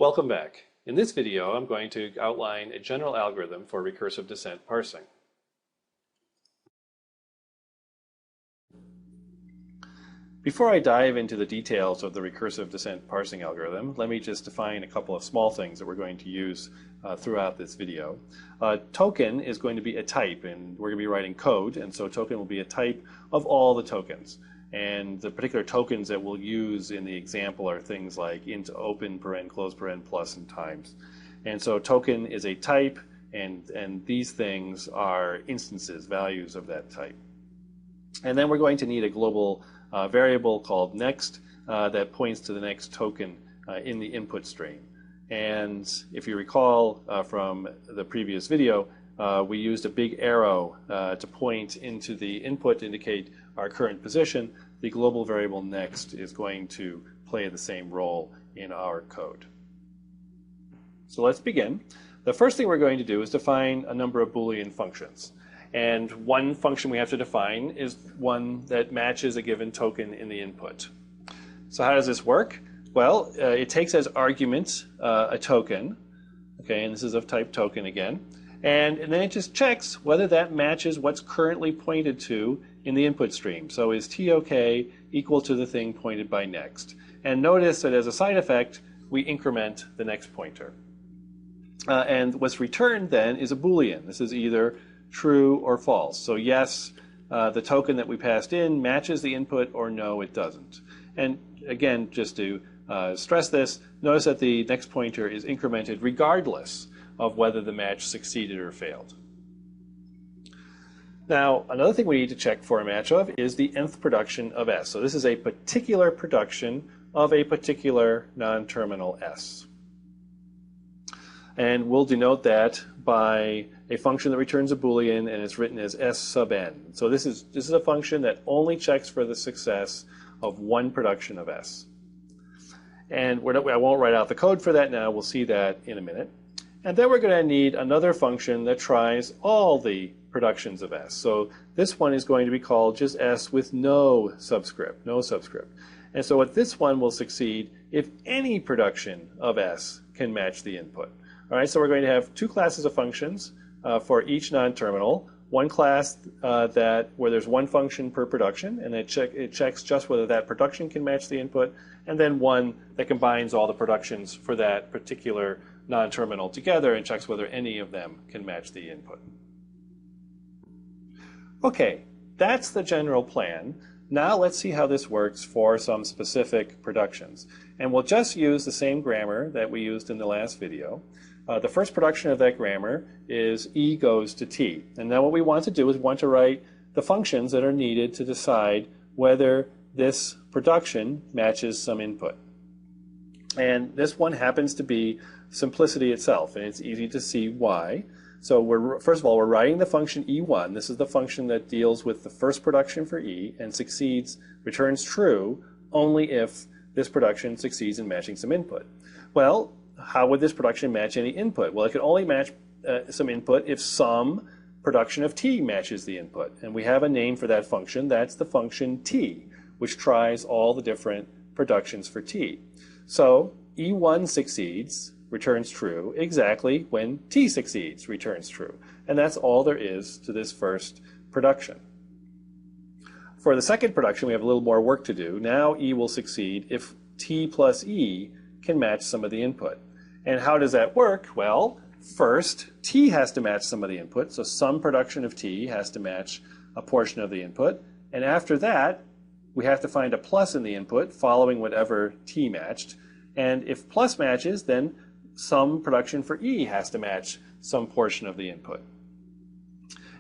Welcome back. In this video, I'm going to outline a general algorithm for recursive descent parsing. Before I dive into the details of the recursive descent parsing algorithm, let me just define a couple of small things that we're going to use throughout this video. Token is going to be a type, and we're going to be writing code, and so token will be a type of all the tokens. And the particular tokens that we'll use in the example are things like int open, paren, close paren, plus, and times. And so token is a type, and these things are instances, values of that type. And then we're going to need a global variable called next that points to the next token in the input stream. And if you recall from the previous video, we used a big arrow to point into the input to indicate our current position. The global variable next is going to play the same role in our code. So let's begin. The first thing we're going to do is define a number of Boolean functions. And one function we have to define is one that matches a given token in the input. So how does this work? Well, it takes as argument a token, okay, and this is of type token again, and then it just checks whether that matches what's currently pointed to in the input stream. So is TOK equal to the thing pointed by next? And notice that as a side effect, we increment the next pointer. And what's returned then is a Boolean. This is either true or false. So yes, the token that we passed in matches the input, or no, it doesn't. And again, just to stress this, notice that the next pointer is incremented regardless of whether the match succeeded or failed. Now, another thing we need to check for a match of is the nth production of S. So this is a particular production of a particular non-terminal S. And we'll denote that by a function that returns a Boolean, and it's written as S sub n. So this is a function that only checks for the success of one production of S. And I won't write out the code for that now. We'll see that in a minute. And then we're going to need another function that tries all the productions of S. So this one is going to be called just S with no subscript, And so what this one will succeed if any production of S can match the input. All right, so we're going to have two classes of functions for each non-terminal. One class where there's one function per production, and it checks just whether that production can match the input, and then one that combines all the productions for that particular non-terminal together and checks whether any of them can match the input. Okay, that's the general plan. Now let's see how this works for some specific productions. And we'll just use the same grammar that we used in the last video. The first production of that grammar is E goes to T. And now what we want to do is we want to write the functions that are needed to decide whether this production matches some input. And this one happens to be simplicity itself, and it's easy to see why. So first of all, we're writing the function E1. This is the function that deals with the first production for E and returns true only if this production succeeds in matching some input. Well, how would this production match any input? Well, it can only match some input if some production of T matches the input. And we have a name for that function. That's the function T, which tries all the different productions for T. So E1 succeeds, returns true, exactly when T succeeds, returns true. And that's all there is to this first production. For the second production, we have a little more work to do. Now E will succeed if T plus E can match some of the input. And how does that work? Well, first, T has to match some of the input, so some production of T has to match a portion of the input. And after that, we have to find a plus in the input following whatever T matched. And if plus matches, then some production for E has to match some portion of the input.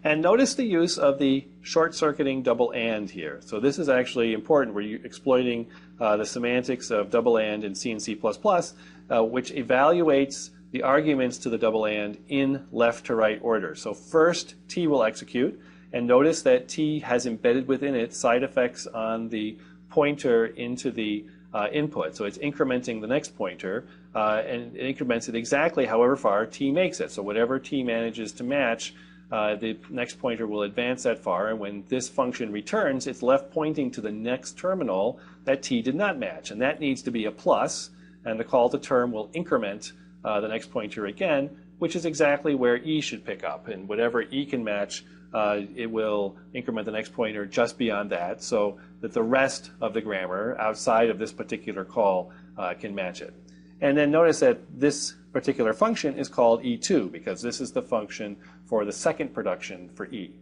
And notice the use of the short-circuiting double AND here. So this is actually important. We're exploiting the semantics of double AND in C and C++, which evaluates the arguments to the double AND in left to right order. So first, T will execute, and notice that T has embedded within it side effects on the pointer into the input. So it's incrementing the next pointer, and it increments it exactly however far T makes it. So whatever T manages to match, the next pointer will advance that far, and when this function returns, it's left pointing to the next terminal that T did not match, and that needs to be a plus, and the call to term will increment the next pointer again, which is exactly where E should pick up. And whatever E can match, it will increment the next pointer just beyond that, so that the rest of the grammar outside of this particular call can match it. And then notice that this particular function is called E2 because this is the function for the second production for E.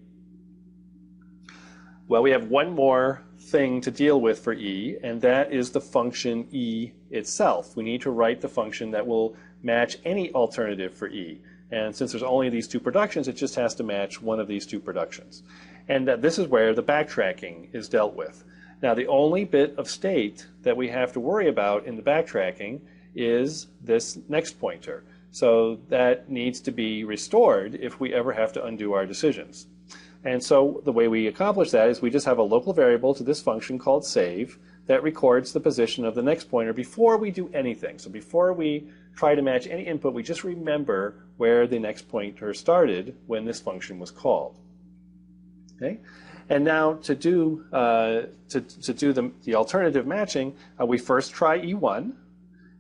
Well, we have one more thing to deal with for E, and that is the function E itself. We need to write the function that will match any alternative for E. And since there's only these two productions, it just has to match one of these two productions. And this is where the backtracking is dealt with. Now, the only bit of state that we have to worry about in the backtracking is this next pointer. So that needs to be restored if we ever have to undo our decisions. And so the way we accomplish that is we just have a local variable to this function called save that records the position of the next pointer before we do anything. So before we try to match any input, we just remember where the next pointer started when this function was called. Okay? And now to do the alternative matching, we first try E1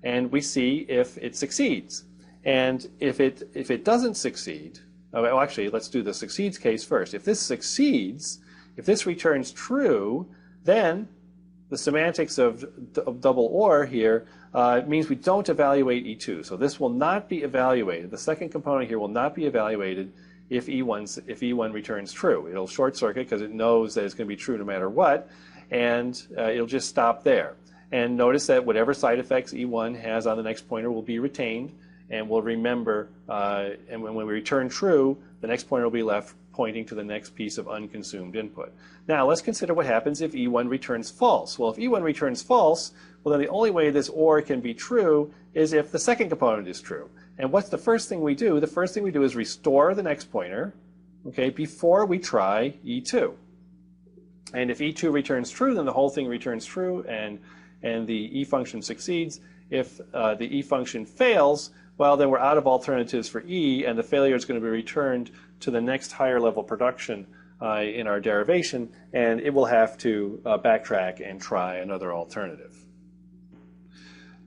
and we see if it succeeds. And if it doesn't succeed, well, actually, let's do the succeeds case first. If this succeeds, if this returns true, then the semantics of double OR here means we don't evaluate E2. So this will not be evaluated. The second component here will not be evaluated if E1 returns true. It'll short circuit because it knows that it's going to be true no matter what, and it'll just stop there. And notice that whatever side effects E1 has on the next pointer will be retained, and we'll remember, and when we return true, the next pointer will be left pointing to the next piece of unconsumed input. Now let's consider what happens if E1 returns false. Well, if E1 returns false, well then the only way this OR can be true is if the second component is true. And what's the first thing we do? The first thing we do is restore the next pointer, okay, before we try E2. And if E2 returns true, then the whole thing returns true and the E function succeeds. If the E function fails, well, then we're out of alternatives for E, and the failure is going to be returned to the next higher level production in our derivation, and it will have to backtrack and try another alternative.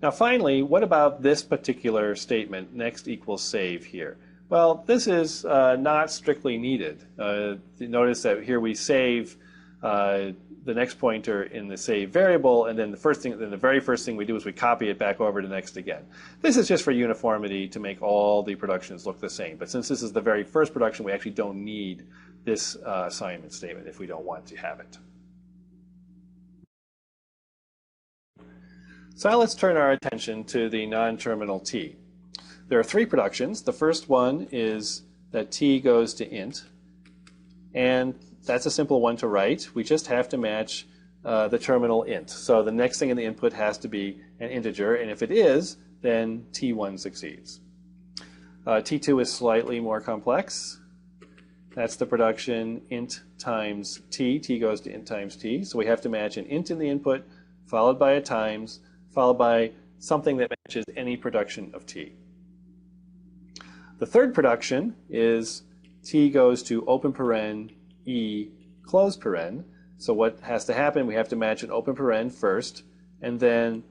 Now finally, what about this particular statement, next equals save here? Well, this is not strictly needed. Notice that here we save the next pointer in the save variable, and then the very first thing we do is we copy it back over to next again. This is just for uniformity to make all the productions look the same. But since this is the very first production, we actually don't need this assignment statement if we don't want to have it. So now let's turn our attention to the non-terminal t. There are three productions. The first one is that t goes to int, and that's a simple one to write. We just have to match the terminal int. So the next thing in the input has to be an integer, and if it is, then T1 succeeds. T2 is slightly more complex. That's the production int times t. T goes to int times t. So we have to match an int in the input, followed by a times, followed by something that matches any production of t. The third production is t goes to open paren E close paren. So what has to happen, we have to match an open paren first, and then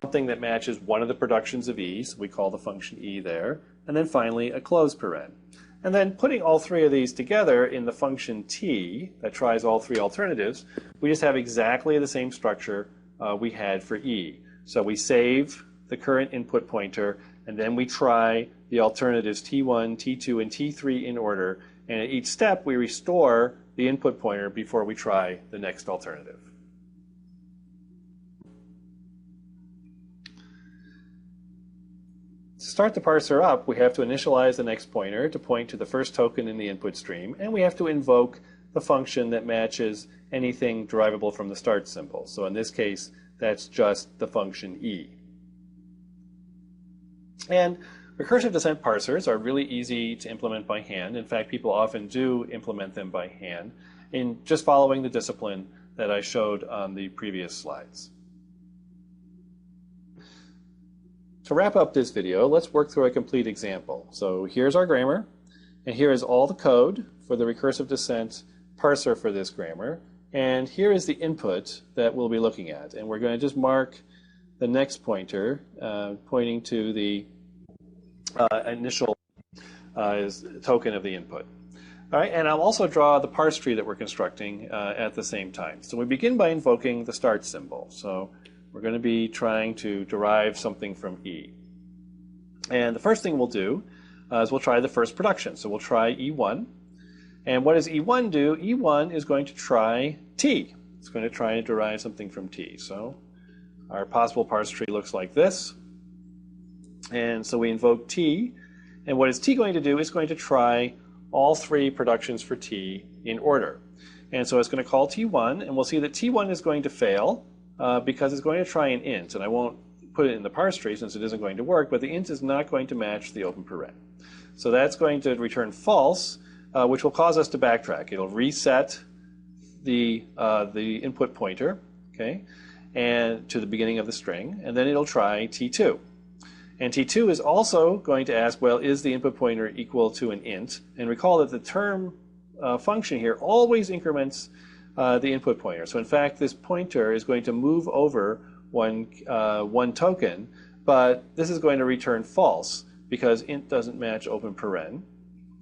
something that matches one of the productions of E, so we call the function E there, and then finally a close paren. And then putting all three of these together in the function T that tries all three alternatives, we just have exactly the same structure we had for E. So we save the current input pointer, and then we try the alternatives T1, T2, and T3 in order. And at each step, we restore the input pointer before we try the next alternative. To start the parser up, we have to initialize the next pointer to point to the first token in the input stream, and we have to invoke the function that matches anything derivable from the start symbol. So in this case, that's just the function E. And recursive descent parsers are really easy to implement by hand. In fact, people often do implement them by hand in just following the discipline that I showed on the previous slides. To wrap up this video, let's work through a complete example. So here's our grammar, and here is all the code for the recursive descent parser for this grammar, and here is the input that we'll be looking at. And we're going to just mark the next pointer, pointing to the initial token of the input. All right, and I'll also draw the parse tree that we're constructing at the same time. So we begin by invoking the start symbol. So we're going to be trying to derive something from E. And the first thing we'll do is we'll try the first production. So we'll try E1. And what does E1 do? E1 is going to try T. It's going to try and derive something from T. So our possible parse tree looks like this. And so we invoke T. And what is T going to do? It's going to try all three productions for T in order. And so it's going to call T1, and we'll see that T1 is going to fail because it's going to try an int. And I won't put it in the parse tree since it isn't going to work, but the int is not going to match the open paren. So that's going to return false, which will cause us to backtrack. It'll reset the input pointer, okay, and to the beginning of the string, and then it'll try T2. And T2 is also going to ask, well, is the input pointer equal to an int? And recall that the term function here always increments the input pointer. So in fact, this pointer is going to move over one token, but this is going to return false because int doesn't match open paren.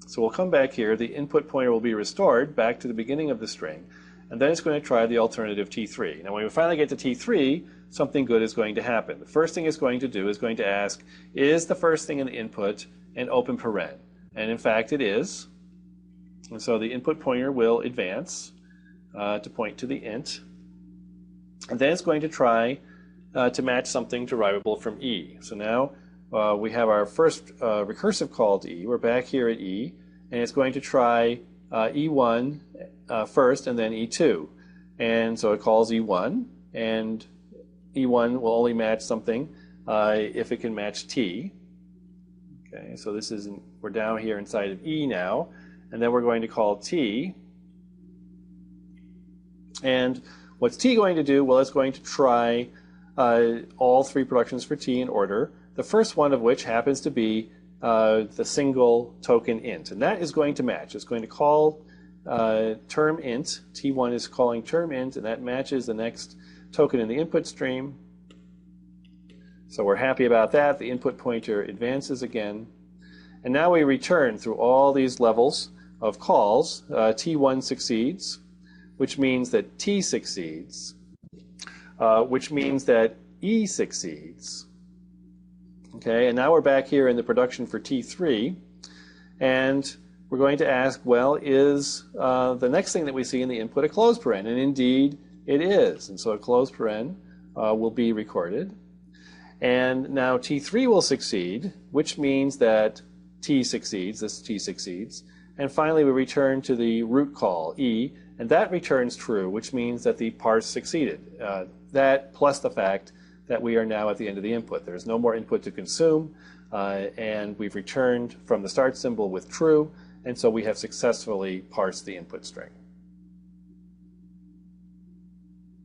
So we'll come back here. The input pointer will be restored back to the beginning of the string, and then it's going to try the alternative T3. Now when we finally get to T3, something good is going to happen. The first thing it's going to do is going to ask, is the first thing in the input an open paren? And in fact it is. And so the input pointer will advance to point to the int. And then it's going to try to match something derivable from E. So now we have our first recursive call to E. We're back here at E, and it's going to try E1 first and then E2. And so it calls E1, and E1 will only match something if it can match T. Okay, so this is we're down here inside of E now, and then we're going to call T. And what's T going to do? Well, it's going to try all three productions for T in order, the first one of which happens to be the single token int. And that is going to match. It's going to call term int. T1 is calling term int, and that matches the next token in the input stream. So we're happy about that. The input pointer advances again. And now we return through all these levels of calls. T1 succeeds, which means that T succeeds, which means that E succeeds. Okay, and now we're back here in the production for T3, and we're going to ask, well, is the next thing that we see in the input a closed paren? And indeed it is. And so a closed paren will be recorded. And now T3 will succeed, which means that T succeeds, this T succeeds. And finally we return to the root call, E, and that returns true, which means that the parse succeeded. That plus the fact that we are now at the end of the input. There's no more input to consume, and we've returned from the start symbol with true, and so we have successfully parsed the input string.